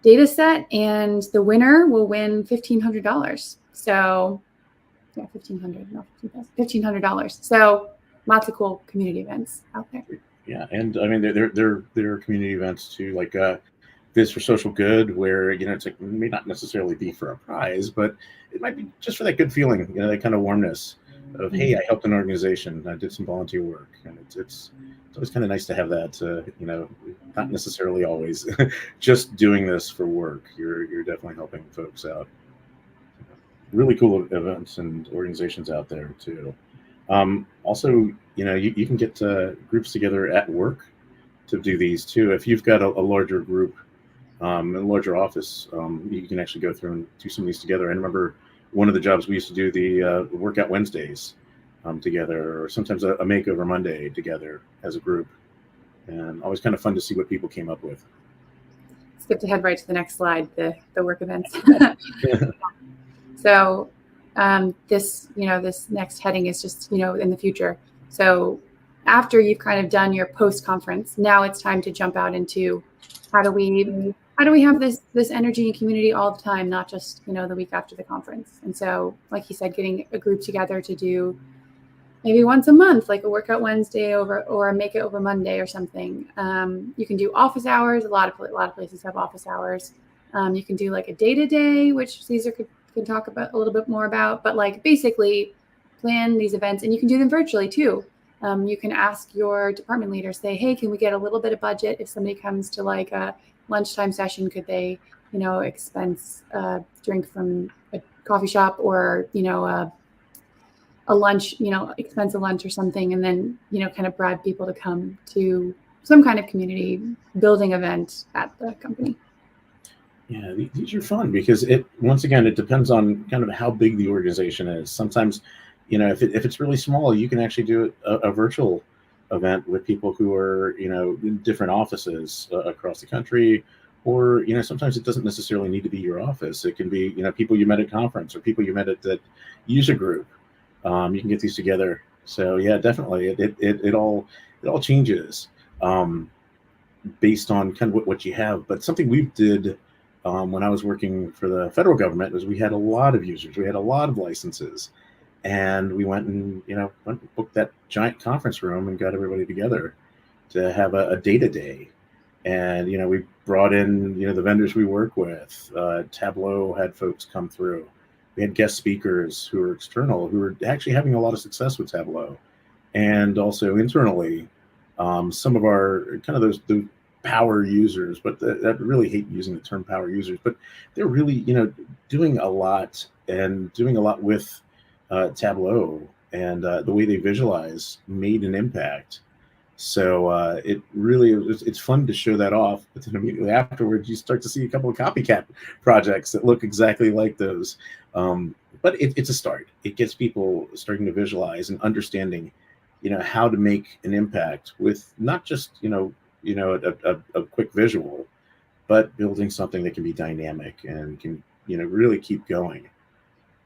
A: data set, and the winner will win $1,500. So yeah, $1,500. So lots of cool community events out there.
B: Yeah, and I mean there are community events too, like Viz for Social Good, where it's like, it may not necessarily be for a prize, but it might be just for that good feeling, that kind of warmness of, hey, I helped an organization, I did some volunteer work, and it's always kind of nice to have that. Not necessarily always just doing this for work. You're definitely helping folks out. Really cool events and organizations out there too. Also, you can get groups together at work to do these too. If you've got a larger group, a larger office, you can actually go through and do some of these together. I remember one of the jobs we used to do the workout Wednesdays together, or sometimes a makeover Monday together as a group, and always kind of fun to see what people came up with.
A: Skip to head right to the next slide, the work events. So this next heading is just, in the future. So after you've kind of done your post-conference, now it's time to jump out into how do we have this energy and community all the time, not just, the week after the conference. And so, like he said, getting a group together to do maybe once a month, like a workout Wednesday or a make it over Monday or something. You can do office hours. A lot of places have office hours. You can do like a day-to-day, which Caesar can talk about a little bit more about, but like basically plan these events, and you can do them virtually too. You can ask your department leader, say, hey, can we get a little bit of budget if somebody comes to like a lunchtime session? Could they, expense a drink from a coffee shop, or, a lunch, expense a lunch or something, and then, kind of bribe people to come to some kind of community building event at the company.
B: Yeah, these are fun because it depends on kind of how big the organization is. Sometimes, if it's really small, you can actually do a virtual event with people who are, in different offices across the country, or, sometimes it doesn't necessarily need to be your office. It can be, people you met at conference or people you met at that user group. You can get these together. So yeah, definitely, it all changes based on kind of what you have. But something we did when I was working for the federal government was we had a lot of users, we had a lot of licenses, and we went and booked that giant conference room and got everybody together to have a data day. And we brought in the vendors we work with. Tableau had folks come through. We had guest speakers who were external, who were actually having a lot of success with Tableau, and also internally, some of our kind of those power users, but I really hate using the term power users, but they're really doing a lot with Tableau, and the way they visualize made an impact. So it's fun to show that off, but then immediately afterwards you start to see a couple of copycat projects that look exactly like those. But it's a start. It gets people starting to visualize and understanding, how to make an impact with not just a quick visual, but building something that can be dynamic and can really keep going.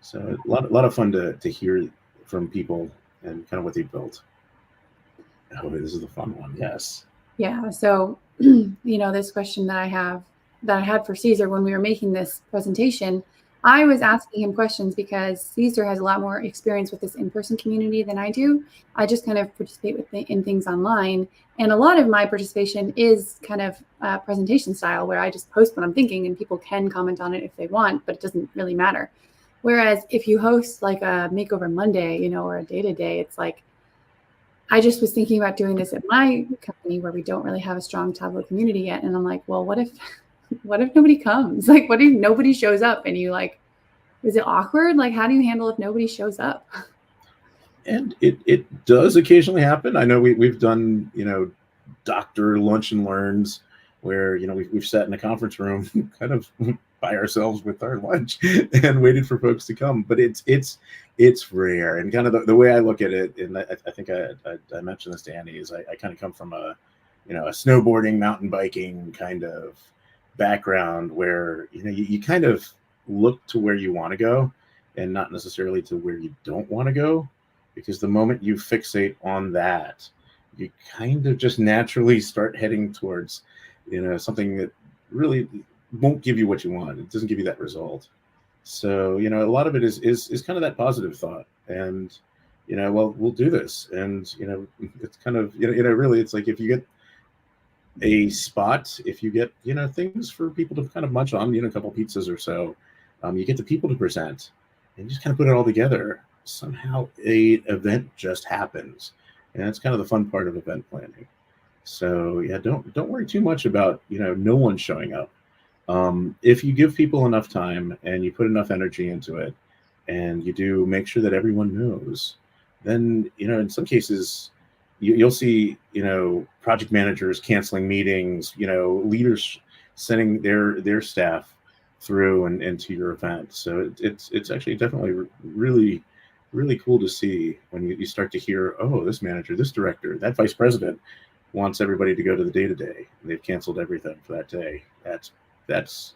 B: So a lot of fun to hear from people and kind of what they built. Oh, this is the fun one. Yes.
A: Yeah. So, this question that I had for Caesar when we were making this presentation, I was asking him questions because Caesar has a lot more experience with this in-person community than I do. I just kind of participate in things online. And a lot of my participation is kind of presentation style, where I just post what I'm thinking and people can comment on it if they want, but it doesn't really matter. Whereas if you host like a Makeover Monday, or a day-to-day, it's like, I just was thinking about doing this at my company where we don't really have a strong Tableau community yet. And I'm like, well, what if nobody comes? Like, what if nobody shows up and you is it awkward? Like, how do you handle if nobody shows up?
B: And it does occasionally happen. I know we've done, doctor lunch and learns where, we've sat in a conference room kind of by ourselves with our lunch and waited for folks to come. But it's rare. And kind of the way I look at it, and I think I mentioned this to Annie, is I kind of come from a snowboarding, mountain biking kind of background where, you kind of look to where you want to go and not necessarily to where you don't want to go. Because the moment you fixate on that, you kind of just naturally start heading towards, something that really won't give you what you want. It doesn't give you that result. So, a lot of it is kind of that positive thought. And, well, we'll do this. And, it's kind of, really, it's like if you get a spot, if you get, things for people to kind of munch on, a couple pizzas or so, you get the people to present and just kind of put it all together. Somehow a event just happens, and that's kind of the fun part of event planning. So yeah, don't worry too much about no one showing up. If you give people enough time and you put enough energy into it, and you do make sure that everyone knows, then in some cases you'll see project managers canceling meetings, leaders sending their staff through and into your event. So it's actually definitely really cool to see when you start to hear, oh, this manager, this director, that vice president wants everybody to go to the day-to-day, and they've canceled everything for that day. That's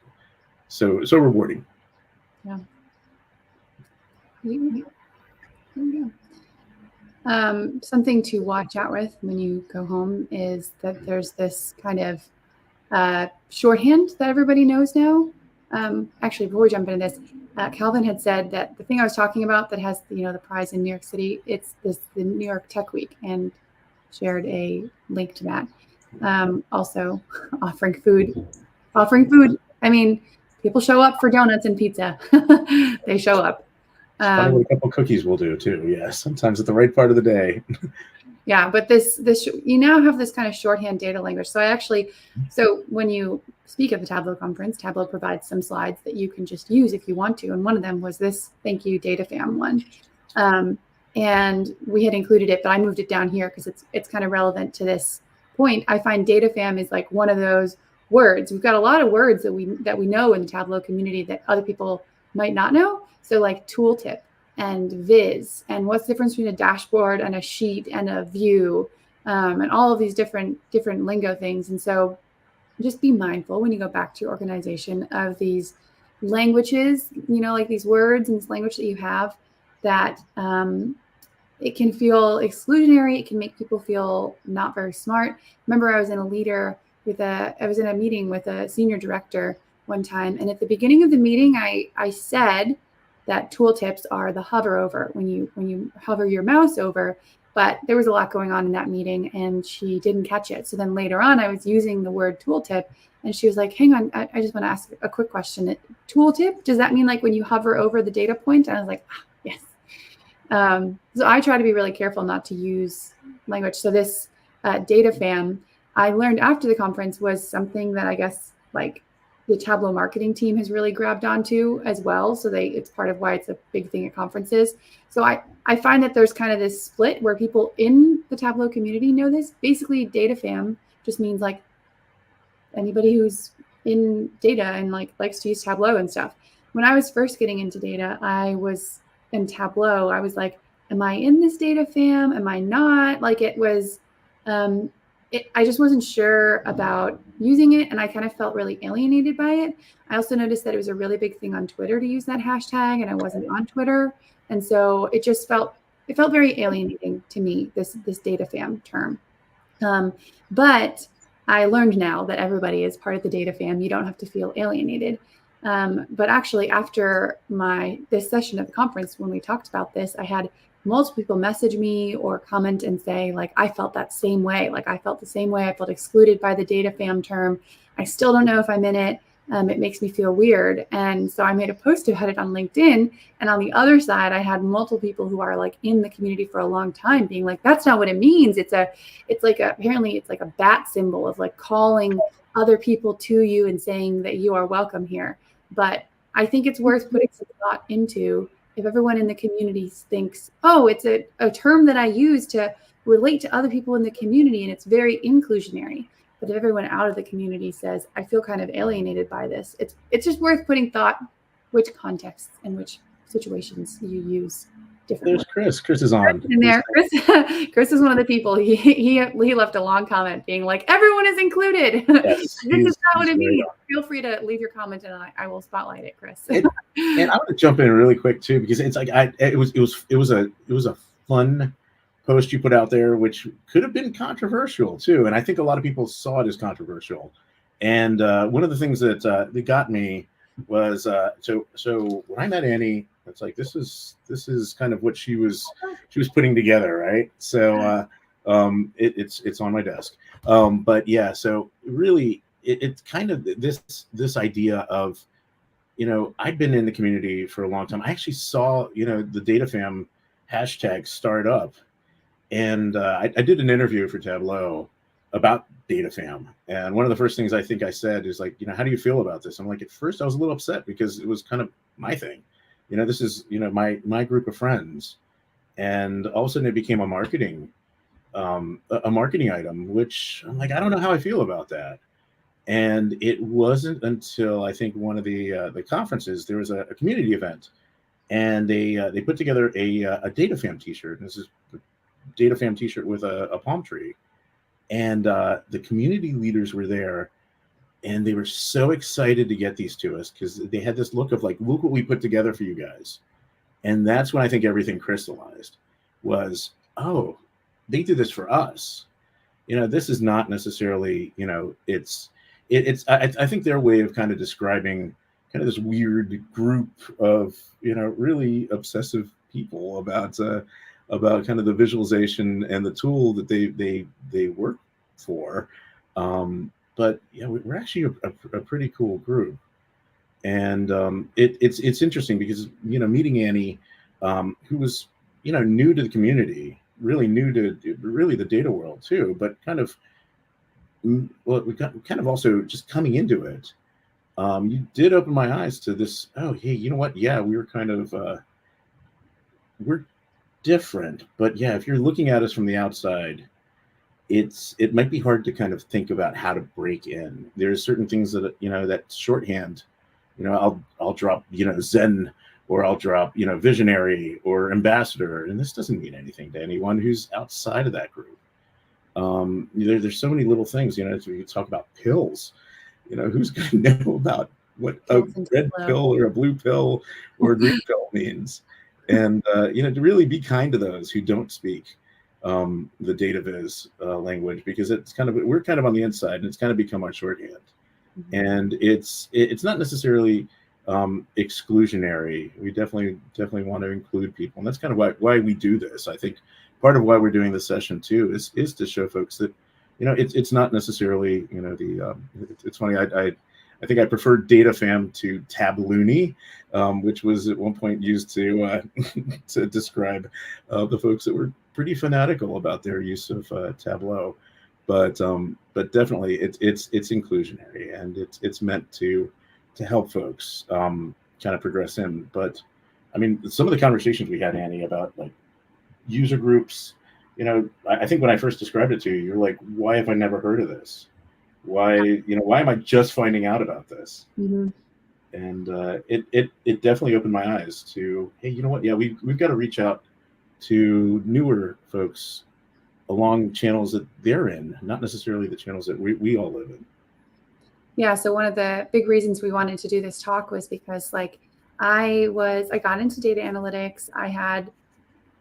B: so rewarding.
A: Yeah. Something to watch out with when you go home is that there's this kind of shorthand that everybody knows now. Actually, before we jump into this, Calvin had said that the thing I was talking about that has the prize in New York City, it's the New York Tech Week, and shared a link to that. Also offering food. I mean, people show up for donuts and pizza. They show up.
B: Funny what a couple cookies will do too. Yeah, sometimes at the right part of the day.
A: Yeah, but this you now have this kind of shorthand data language. So when you speak at the Tableau conference, Tableau provides some slides that you can just use if you want to. And one of them was this thank you data fam one. And we had included it, but I moved it down here because it's kind of relevant to this point. I find data fam is like one of those words. We've got a lot of words that we know in the Tableau community that other people might not know. So like tooltip and viz, and what's the difference between a dashboard and a sheet and a view, and all of these different lingo things. And so just be mindful when you go back to your organization of these languages, like these words and this language that you have, that it can feel exclusionary. It can make people feel not very smart. Remember, I was in a meeting with a senior director one time, and at the beginning of the meeting, I said that tooltips are the hover over when you hover your mouse over, but there was a lot going on in that meeting and she didn't catch it. So then later on, I was using the word tooltip and she was like, hang on, I just want to ask a quick question. Tooltip, does that mean like when you hover over the data point? And I was like, yes. So I try to be really careful not to use language. So this data fam, I learned after the conference, was something that I guess like the Tableau marketing team has really grabbed onto as well. So it's part of why it's a big thing at conferences. So I find that there's kind of this split where people in the Tableau community know this. Basically, data fam just means like anybody who's in data and like likes to use Tableau and stuff. When I was first getting into data, I was in Tableau. I was like, am I in this data fam? Am I not? Like it was, I just wasn't sure about using it, and I kind of felt really alienated by it. I also noticed that it was a really big thing on Twitter to use that hashtag, and I wasn't on Twitter, and so it felt very alienating to me, this data fam term. But I learned now that everybody is part of the data fam. You don't have to feel alienated. But actually, after this session at the conference, when we talked about this, I had multiple people message me or comment and say, like, I felt that same way. Like, I felt the same way. I felt excluded by the data fam term. I still don't know if I'm in it. It makes me feel weird. And so I made a post about it on LinkedIn. And on the other side, I had multiple people who are like in the community for a long time being like, that's not what it means. Apparently it's like a bat symbol of like calling other people to you and saying that you are welcome here. But I think it's worth putting some thought into. If everyone in the community thinks, oh, it's a term that I use to relate to other people in the community, and it's very inclusionary. But if everyone out of the community says, I feel kind of alienated by this, it's just worth putting thought which contexts and which situations you use differently.
B: There's Chris. Chris is on.
A: In there, Chris is one of the people. He left a long comment being like, everyone is included.
B: Yes,
A: This is not what it means. Feel free to leave your comment and I will spotlight it, Chris.
B: And I want to jump in really quick too, because it's like it was a fun post you put out there, which could have been controversial too, and I think a lot of people saw it as controversial. And one of the things that got me was so when I met Annie, it's like this is kind of what she was putting together, right? So it's on my desk, but yeah, so really it's kind of this idea of, you know, I've been in the community for a long time. I actually saw, you know, the DataFam hashtag start up, and I did an interview for Tableau about DataFam, and one of the first things I think I said is like, you know, how do you feel about this? I'm like, at first I was a little upset because it was kind of my thing, you know, this is, you know, my group of friends, and all of a sudden it became a marketing item, which I'm like, I don't know how I feel about that. And it wasn't until I think one of the conferences, there was a community event, and they put together a DataFam T-shirt. And this is a DataFam T-shirt with a palm tree, and the community leaders were there, and they were so excited to get these to us because they had this look of like, look what we put together for you guys. And that's when I think everything crystallized. Was, oh, they did this for us. You know, this is not necessarily, you know, I think their way of kind of describing kind of this weird group of, you know, really obsessive people about kind of the visualization and the tool that they work for. But yeah, we're actually a pretty cool group, and it's interesting because, you know, meeting Annie, who was, you know, new to the community, really new to really the data world too, but kind of, well, we got kind of also just coming into it. You did open my eyes to this. Oh, hey, you know what? Yeah, we were kind of we're different, but yeah, if you're looking at us from the outside, it might be hard to kind of think about how to break in. There's certain things that, you know, that shorthand, you know, I'll drop, you know, Zen, or I'll drop, you know, visionary or ambassador, and this doesn't mean anything to anyone who's outside of that group. There's so many little things, you know, so we talk about pills, you know, who's going to know about what a red pill or a blue pill or a green pill means? And, you know, to really be kind to those who don't speak the data viz language, because it's kind of, we're kind of on the inside, and it's kind of become our shorthand. Mm-hmm. And it's not necessarily exclusionary. We definitely want to include people, and that's kind of why we do this. I think part of why we're doing this session too is to show folks that, you know, it's not necessarily, you know, it's funny. I think I preferred DataFam to Tabloony, which was at one point used to to describe the folks that were pretty fanatical about their use of Tableau. But definitely it's inclusionary, and it's meant to help folks kind of progress in. But I mean, some of the conversations we had, Annie, about like user groups, you know, I think when I first described it to you, you're like, why have I never heard of this? Why am I just finding out about this? Mm-hmm. And it definitely opened my eyes to, hey, you know what? Yeah, we've got to reach out to newer folks along channels that they're in, not necessarily the channels that we all live in.
A: Yeah. So one of the big reasons we wanted to do this talk was because, like, I got into data analytics. I had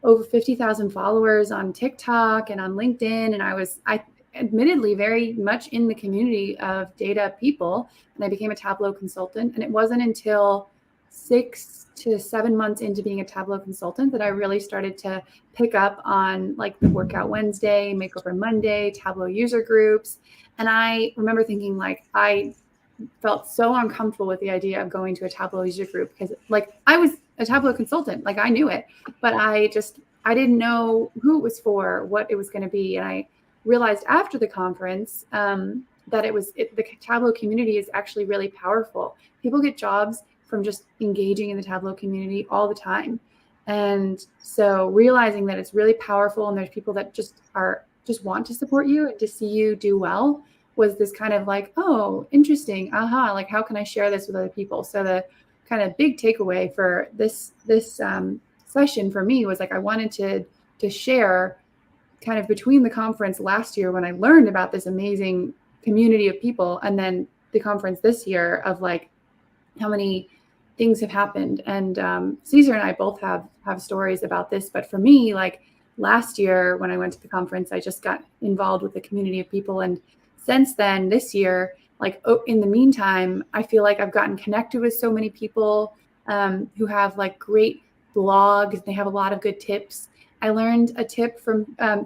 A: over 50,000 followers on TikTok and on LinkedIn, and I admittedly very much in the community of data people, and I became a Tableau consultant. And it wasn't until 6 to 7 months into being a Tableau consultant that I really started to pick up on, like, the Workout Wednesday, Makeover Monday, Tableau user groups. And I remember thinking, like, I felt so uncomfortable with the idea of going to a Tableau user group because, like, I was a Tableau consultant, like, I knew it, but I didn't know who it was for, what it was going to be. And I realized after the conference that the Tableau community is actually really powerful. People get jobs from just engaging in the Tableau community all the time. And so realizing that it's really powerful and there's people that just want to support you and to see you do well was this kind of like, oh, interesting. Like, how can I share this with other people? So the kind of big takeaway for this session for me was like, I wanted to share kind of between the conference last year when I learned about this amazing community of people, and then the conference this year of like how many things have happened. And Caesar and I both have stories about this. But for me, like last year when I went to the conference, I just got involved with the community of people. And since then, this year, like in the meantime, I feel like I've gotten connected with so many people who have like great blogs. They have a lot of good tips. I learned a tip from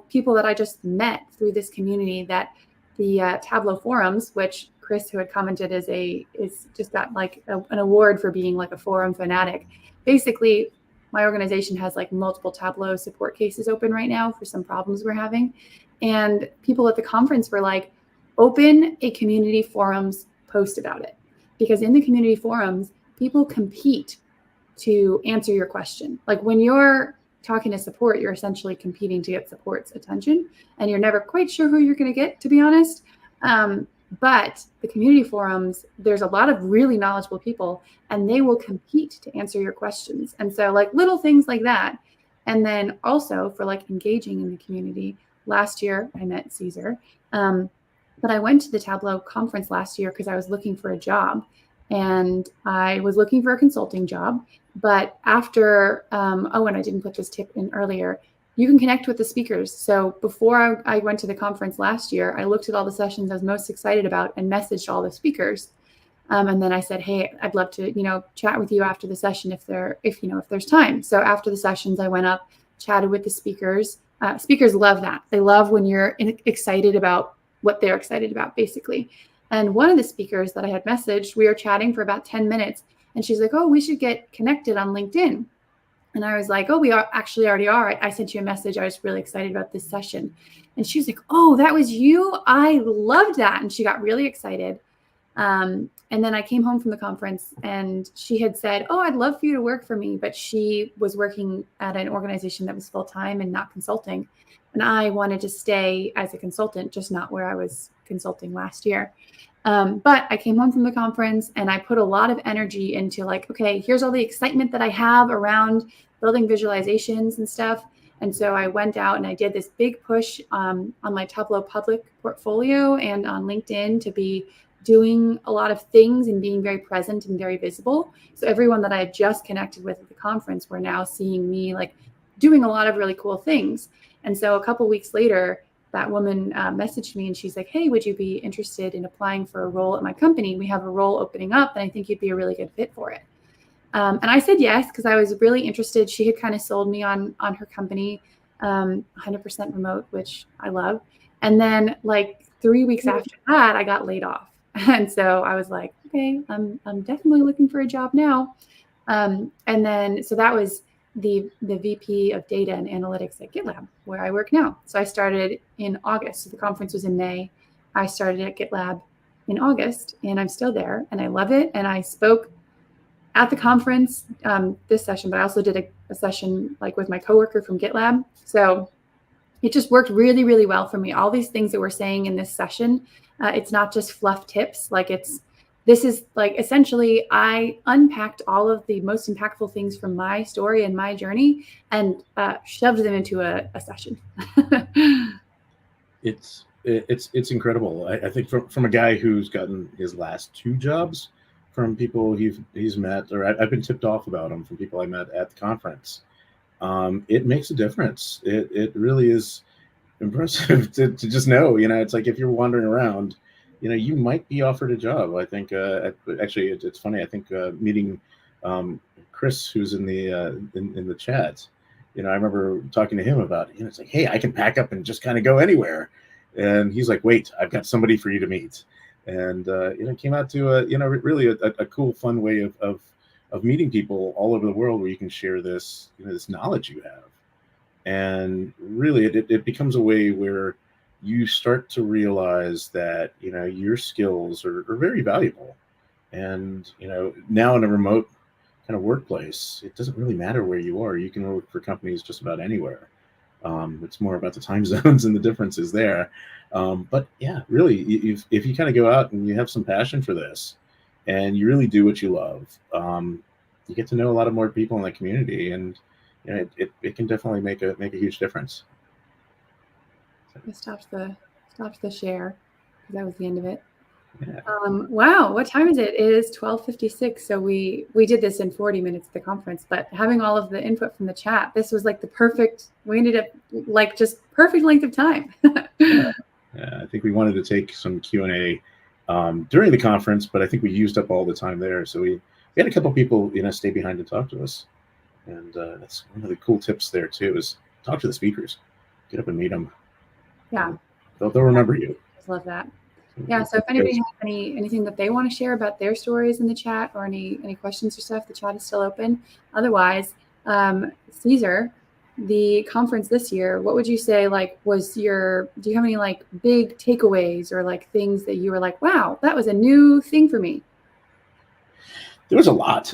A: people that I just met through this community, that the Tableau forums, which Chris, who had commented, is just got like an award for being like a forum fanatic. Basically, my organization has like multiple Tableau support cases open right now for some problems we're having. And people at the conference were like, open a community forums post about it. Because in the community forums, people compete to answer your question. Like when you're talking to support, you're essentially competing to get support's attention, and you're never quite sure who you're going to get, to be honest. But the community forums, there's a lot of really knowledgeable people, and they will compete to answer your questions. And so like little things like that. And then also for like engaging in the community, last year I met Caesar, but I went to the Tableau conference last year because I was looking for a job, and I was looking for a consulting job. But after, and I didn't put this tip in earlier, you can connect with the speakers. So before I went to the conference last year, I looked at all the sessions I was most excited about and messaged all the speakers. And then I said, hey, I'd love to, chat with you after the session if there's time. So after the sessions, I went up, chatted with the speakers. Speakers love that. They love when you're excited about what they're excited about, basically. And one of the speakers that I had messaged, we were chatting for about 10 minutes, and she's like, oh, we should get connected on LinkedIn. And I was like, oh, we actually already are. I sent you a message. I was really excited about this session. And she was like, oh, that was you? I loved that. And she got really excited. And then I came home from the conference, and she had said, oh, I'd love for you to work for me. But she was working at an organization that was full-time and not consulting. And I wanted to stay as a consultant, just not where I was consulting last year. But I came home from the conference, and I put a lot of energy into like, okay, here's all the excitement that I have around building visualizations and stuff. And so I went out and I did this big push on my Tableau public portfolio and on LinkedIn to be doing a lot of things and being very present and very visible. So everyone that I had just connected with at the conference were now seeing me like doing a lot of really cool things. And so a couple weeks later, that woman messaged me, and she's like, hey, would you be interested in applying for a role at my company? We have a role opening up, and I think you'd be a really good fit for it. And I said yes, because I was really interested. She had kind of sold me on her company, 100% remote, which I love. And then like 3 weeks after that, I got laid off. And so I was like, okay, I'm definitely looking for a job now. And then, so that was the VP of data and analytics at GitLab, where I work now. So I started in August. So the conference was in May. I started at GitLab in August, and I'm still there, and I love it. And I spoke at the conference this session, but I also did a session like with my coworker from GitLab. So it just worked really, really well for me. All these things that we're saying in this session, it's not just fluff tips. This is like essentially I unpacked all of the most impactful things from my story and my journey and shoved them into a session.
B: It's incredible. I think from a guy who's gotten his last 2 jobs from people he's met, or I've been tipped off about him from people I met at the conference. It makes a difference. It really is impressive to just know. It's like if you're wandering around, you might be offered a job. I think actually it's funny. I think meeting Chris, who's in the chat. I remember talking to him about it. It's like, hey, I can pack up and just kind of go anywhere. And he's like, wait, I've got somebody for you to meet. And it came out to really a cool, fun way of meeting people all over the world where you can share this this knowledge you have. And really it becomes a way where you start to realize that your skills are very valuable. And now in a remote kind of workplace, it doesn't really matter where you are. You can work for companies just about anywhere. It's more about the time zones and the differences there. But yeah, really, if you kind of go out and you have some passion for this, and you really do what you love, you get to know a lot of more people in the community, and it can definitely make a huge difference.
A: I stopped the share because that was the end of it.
B: Yeah.
A: Wow, what time is it? It is 12:56. So we did this in 40 minutes at the conference, but having all of the input from the chat, this was like the perfect. We ended up like just perfect length of time.
B: Yeah, I think we wanted to take some Q&A during the conference, but I think we used up all the time there. So we had a couple people stay behind and talk to us, and that's one of the cool tips there too, is talk to the speakers, get up and meet them.
A: Yeah,
B: they'll remember you.
A: I love that. Yeah, so if anybody has anything that they want to share about their stories in the chat, or any questions or stuff, the chat is still open. Otherwise, Caesar, the conference this year, what would you say do you have any big takeaways, or things that you were like, wow, that was a new thing for me?
B: There was a lot.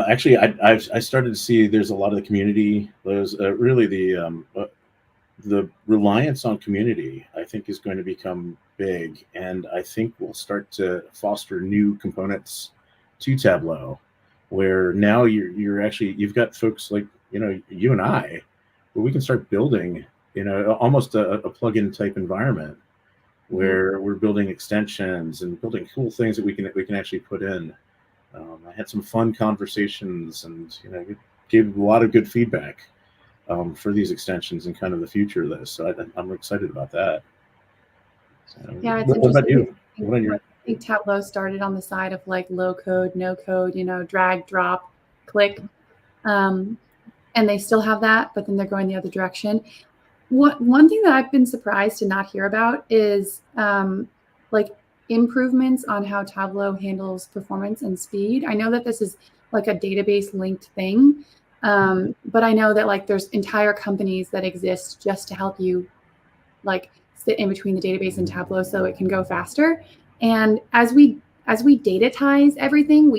B: Actually, I started to see there's a lot of the community. There's really the reliance on community, I think, is going to become big, and I think we'll start to foster new components to Tableau, where now you've got folks like you and I, where we can start building almost a plug-in type environment, where we're building extensions and building cool things that we can actually put in. I had some fun conversations, and gave a lot of good feedback for these extensions and kind of the future of this. So I'm excited about that. So,
A: yeah, it's
B: what about
A: interesting.
B: you?
A: I think Tableau started on the side of low code, no code, drag, drop, click. And they still have that, but then they're going the other direction. One thing that I've been surprised to not hear about is improvements on how Tableau handles performance and speed. I know that this is a database linked thing, but I know that there's entire companies that exist just to help you sit in between the database and Tableau so it can go faster. And as we datatize everything,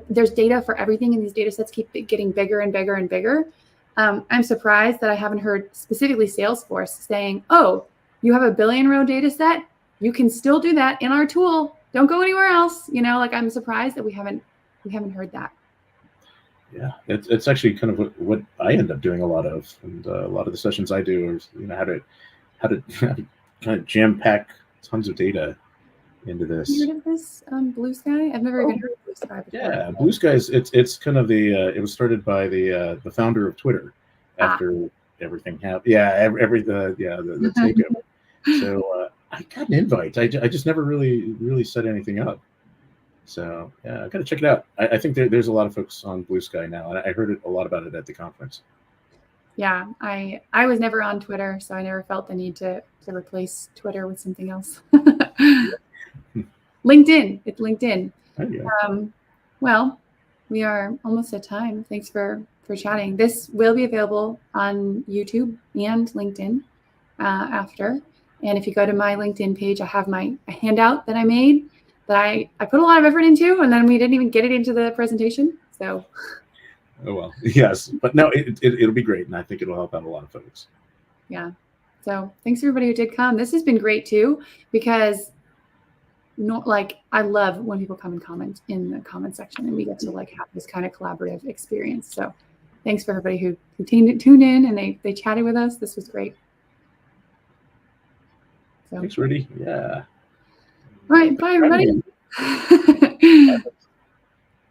A: there's data for everything, and these data sets keep getting bigger and bigger and bigger. I'm surprised that I haven't heard specifically Salesforce saying, oh, you have a 1 billion row data set, you can still do that in our tool. Don't go anywhere else. I'm surprised that we haven't heard that.
B: Yeah, it's actually kind of what I end up doing a lot of, and a lot of the sessions I do is how to kind of jam pack tons of data into this.
A: You heard of this Blue Sky? I've never even heard of Blue Sky before.
B: Yeah, Blue Sky is it's kind of it was started by the founder of Twitter after everything happened. Yeah, the takeover. So I got an invite. I just never really set anything up. So yeah, I got to check it out. I think there's a lot of folks on Blue Sky now, and I heard a lot about it at the conference.
A: Yeah, I was never on Twitter, so I never felt the need to replace Twitter with something else. LinkedIn. It's LinkedIn. Well, we are almost at time. Thanks for chatting. This will be available on YouTube and LinkedIn after. And if you go to my LinkedIn page, I have a handout that I made that I put a lot of effort into, and then we didn't even get it into the presentation. So.
B: Oh, well, yes, but no, it'll be great, and I think it'll help out a lot of folks.
A: Yeah. So thanks everybody who did come. This has been great too, because I love when people come and comment in the comment section, and we get to have this kind of collaborative experience. So thanks for everybody who tuned in and they chatted with us. This was great. So.
B: Thanks, Rudy. Yeah.
A: All right. Bye, everybody.